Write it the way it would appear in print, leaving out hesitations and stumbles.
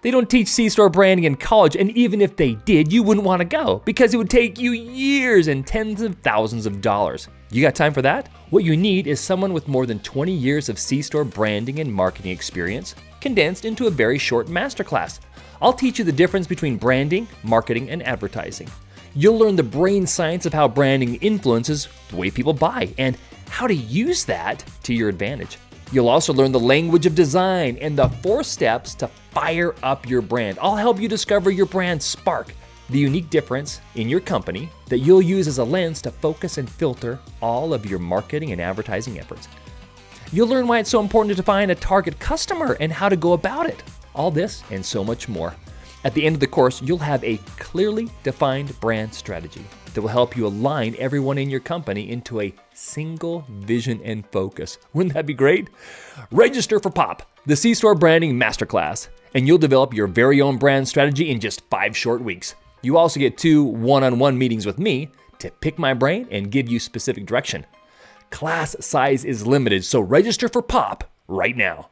They don't teach C-store branding in college, and even if they did, you wouldn't want to go because it would take you years and tens of thousands of dollars. You got time for that? What you need is someone with more than 20 years of C-store branding and marketing experience, condensed into a very short masterclass. I'll teach you the difference between branding, marketing, and advertising. You'll learn the brain science of how branding influences the way people buy and how to use that to your advantage. You'll also learn the language of design and the 4 steps to fire up your brand. I'll help you discover your brand spark, the unique difference in your company that you'll use as a lens to focus and filter all of your marketing and advertising efforts. You'll learn why it's so important to define a target customer and how to go about it. All this and so much more. At the end of the course, you'll have a clearly defined brand strategy that will help you align everyone in your company into a single vision and focus. Wouldn't that be great? Register for POP, the C-Store Branding Masterclass, and you'll develop your very own brand strategy in just 5 short weeks. You also get 2 one-on-one meetings with me to pick my brain and give you specific direction. Class size is limited, so register for POP right now.